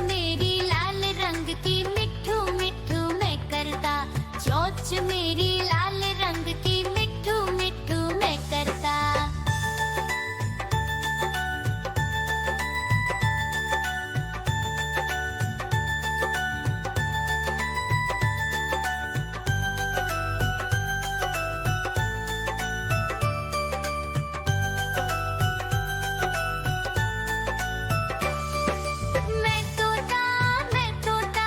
मेरी लाल रंग की मिट्ठू मिट्ठू मैं करता, चोंच मेरी लाल रंग की मिट्ठू मिट्ठू मैं करता। मैं तोता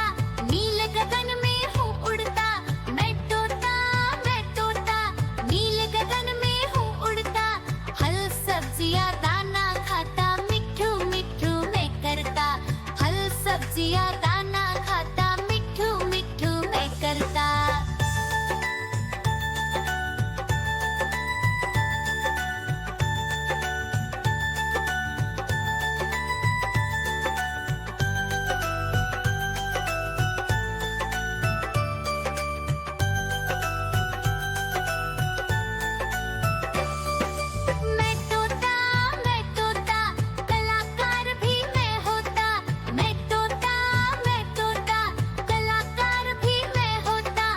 नील गगन में हूँ उड़ता, मैं तोता नील गगन में हूँ उड़ता। हल सब्जियाँ दाना खाता, मिट्ठू मिट्ठू मैं करता, हल सब्जियाँ दाना खाता, मिट्ठू मिट्ठू मैं करता। मैं तोता कलाकार भी मैं होता, मैं तोता कलाकार भी मैं होता।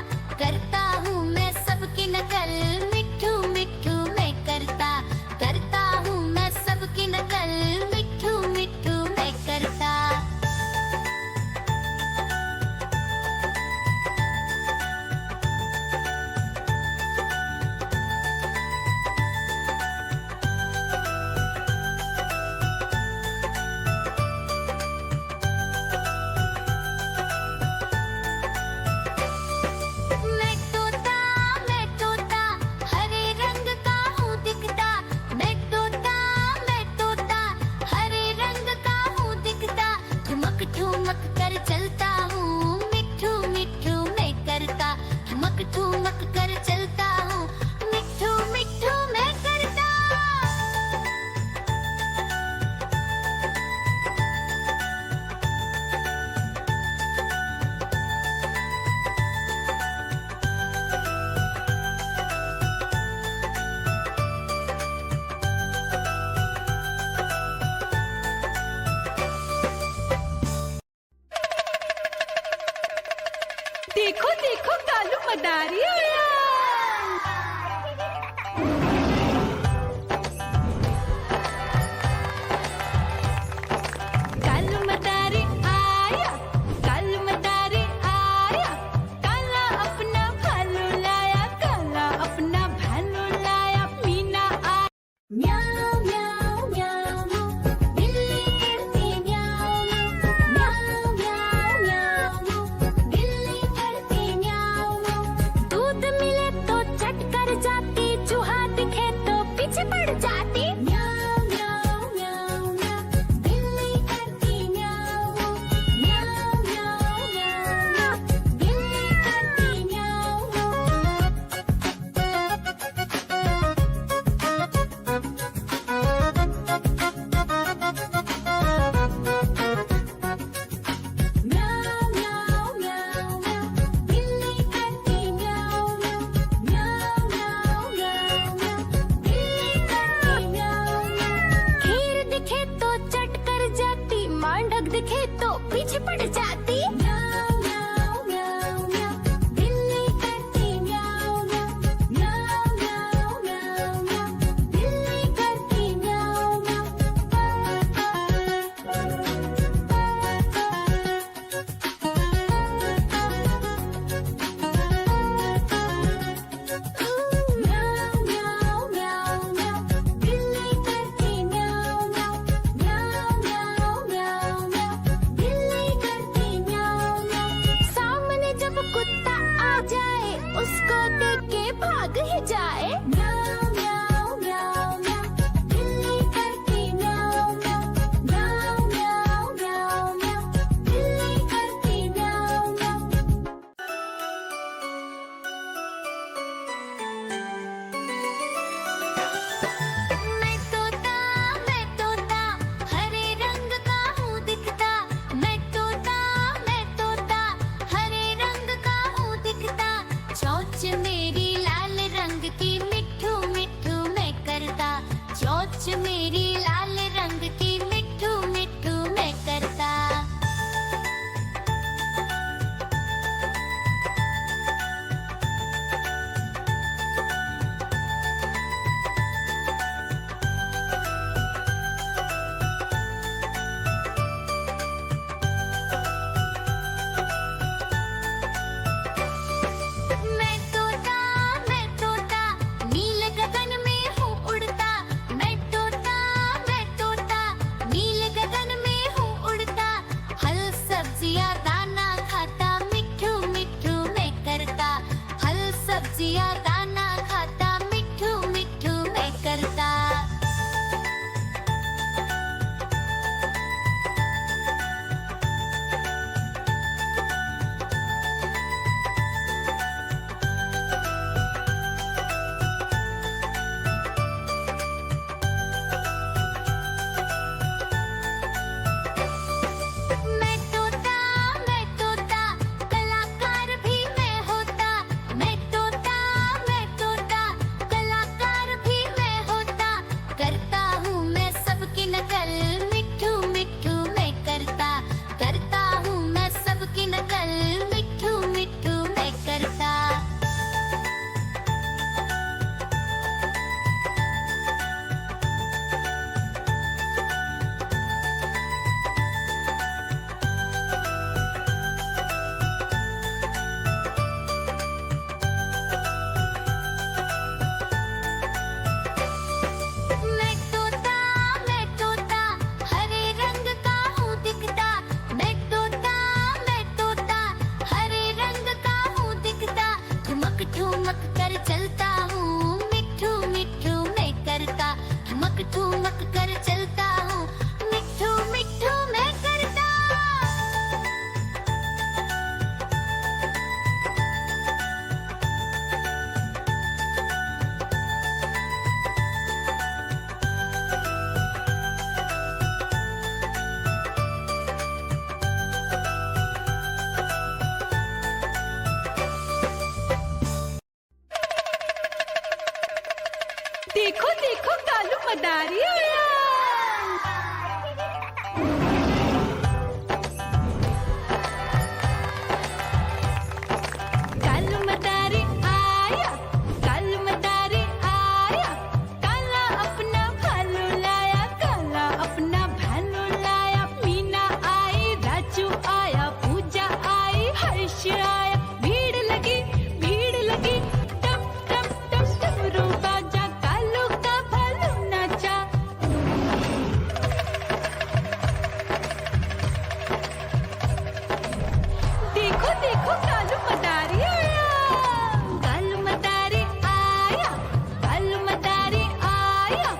करता हूँ मैं सबकी नकल, मिट्ठू मिट्ठू मैं करता, करता हूँ मैं सबकी नकल, मिट्ठू मिट्ठू मैं करता। मैं तोता हरे रंग का हूँ दिखता, मैं तोता हरे रंग का हूँ दिखता। ठुमक ठुमक कर चलता हूँ, मिट्ठू मिट्ठू मैं करता, ठुमक ठुमक कर चलता हूँ, मिट्ठू मिट्ठू मैं करता। देखो देखो कालू मदारी आया। कालू मदारी आया, कालू मदारी आया। काला अपना भालू लाया, काला अपना भालू लाया। मीना आ म्याऊं म्याऊं म्याऊं बिल्ली करती म्याऊं म्याऊं म्याऊं म्याऊं बिल्ली करती म्याऊं। दूध मिले तो चट कर जाती, चूहा दिखे तो पीछे पड़ जाती। म्याऊं म्याऊं म्याऊं म्याऊं बिल्ली करती म्याऊं म्याऊं म्याऊं म्याऊं बिल्ली करती म्याऊं। म्याऊं म्याऊं म्याऊं म्याऊं बिल्ली करती म्याऊं म्याऊं म्याऊं म्याऊं म्याऊं बिल्ली करती म्याऊं। खीर दिखे तो चट कर जाती, मांडक दिखे तो पीछे पड़ जाती। म्याऊं म्याऊं म्याऊं म्याऊं बिल्ली करती म्याऊं म्याऊं म्याऊं म्याऊं म्याऊं बिल्ली करती म्याऊं म्याऊं म्याऊं म्याऊं म्याऊं बिल्ली करती म्याऊं म्याऊं म्याऊं म्याऊं म्याऊं म्याऊं बिल्ली करती मदारी आया। कालू मदारी आया, कालू मदारी आया, काला अपना भालू लाया, काला अपना भालू लाया। मीना आई, राजू आया, पूजा आई, हर्ष आया। भीड़ लगी, टप टप टप डमरू बाजा, कालू का भालू नाचा। देखो देखो कालू मदारी आया, कालू मदारी आया, कालू मदारी आया,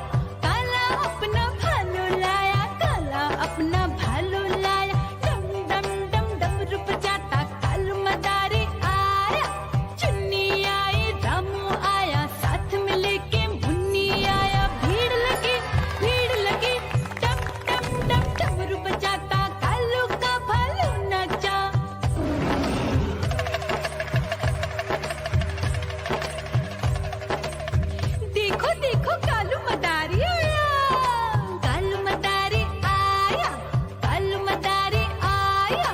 काला अपना भालू लाया, काला अपना भालू लाया। डम डम डम डमरू बजाता कालू मदारी आया। चुन्नी आई, रामू आया, साथ में लेके मुन्नी आया। भीड़ लगी, टप टप टप डमरू बजाता कालू का भालू नाचा। देखो देखो कालू मदारी आया, कालू मदारी आया, कालू मदारी आया,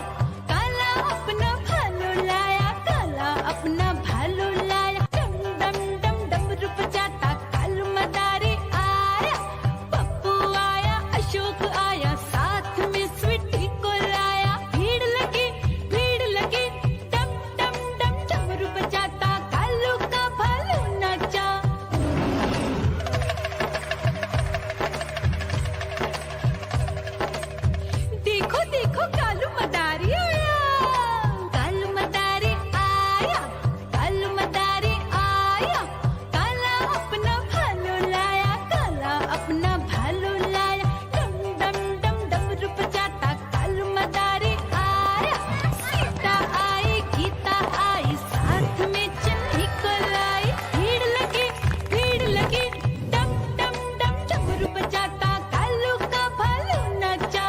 काला अपना भालू लाया, काला अपना भालू लाया। डम डम डम डमरू बजाता कालू मदारी आया। पप्पू आया, अशोक आया, साथ में स्वीटी को लाया। भीड़ लगी, डम डम डम डमरू बजाता कालू का भालू नाचा। देखो देखो कालू मदारी आया, कालू मदारी आया, कालू मदारी आया, काला अपना भालू लाया, काला अपना भालू लाया। डम डम डम डमरू बजाता कालू मदारी आया। सीता आई, गीता आई, साथ में चन्नी को लाई। भीड़ लगी, डम डम डम डमरू बजाता कालू का भालू नाचा।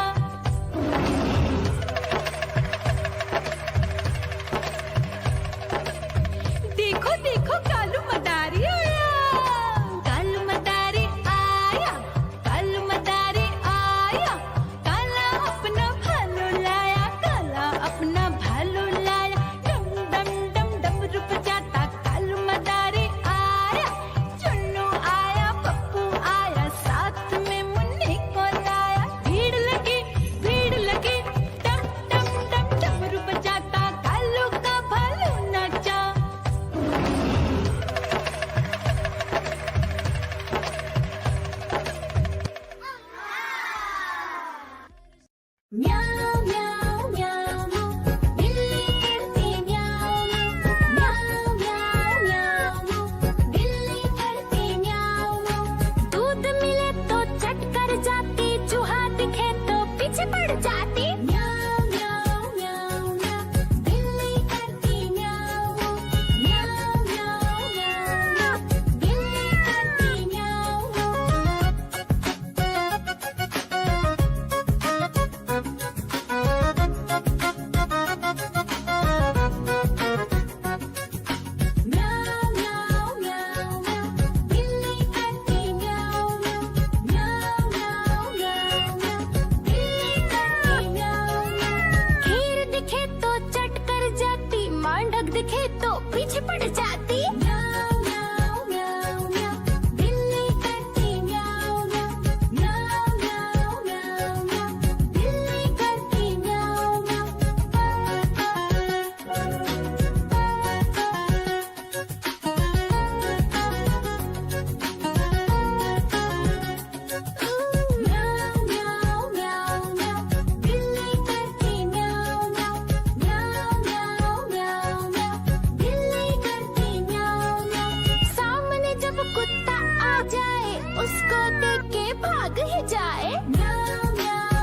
देखो देखो कालू मदारी आया, कालू मदारी आया, कालू मदारी आया, काला अपना भालू लाया, काला अपना भालू लाया। डम डम डम डमरू बजाता कालू मदारी आया। चुन्नू आया, पप्पू आया, साथ में मुन्नी को लाया। भीड़ लगी, डम डम डम डमरू बजाता कालू का भालू नाचा। म्याऊ म्याऊ म्याऊ म्याऊ, बिल्ली करती म्याऊ म्याऊ, म्याऊ म्याऊ म्याऊ, बिल्ली करती म्याऊ म्याऊ। दूध मिले तो चट कर जाती, चूहा दिखे तो पीछे पड़ जाती। म्याऊ म्याऊ म्याऊ म्याऊ, बिल्ली करती म्याऊ म्याऊ, म्याऊ म्याऊ म्याऊ म्याऊ, बिल्ली करती म्याऊ म्याऊ म्याऊ म्याऊ म्याऊ, बिल्ली करती म्याऊ म्याऊ, म्याऊ म्याऊ म्याऊ म्याऊ, बिल्ली करती म्याऊ म्याऊ। खीर दिखे तो चट कर जाती, मांडक दिखे तो पीछे पड़ जाती। म्याऊ म्याऊ म्याऊ म्याऊ, बिल्ली करती म्याऊ म्याऊ, म्याऊ म्याऊ म्याऊ म्याऊ, बिल्ली करती म्याऊ म्याऊ। म्याऊ म्याऊ म्याऊ म्याऊ, बिल्ली करती म्याऊ म्याऊ, म्याऊ म्याऊ म्याऊ म्याऊ, बिल्ली करती म्याऊ म्याऊ। सामने जब कुत्ता आ जाए, उसको देख के भाग ही जाए। म्याऊ म्याऊ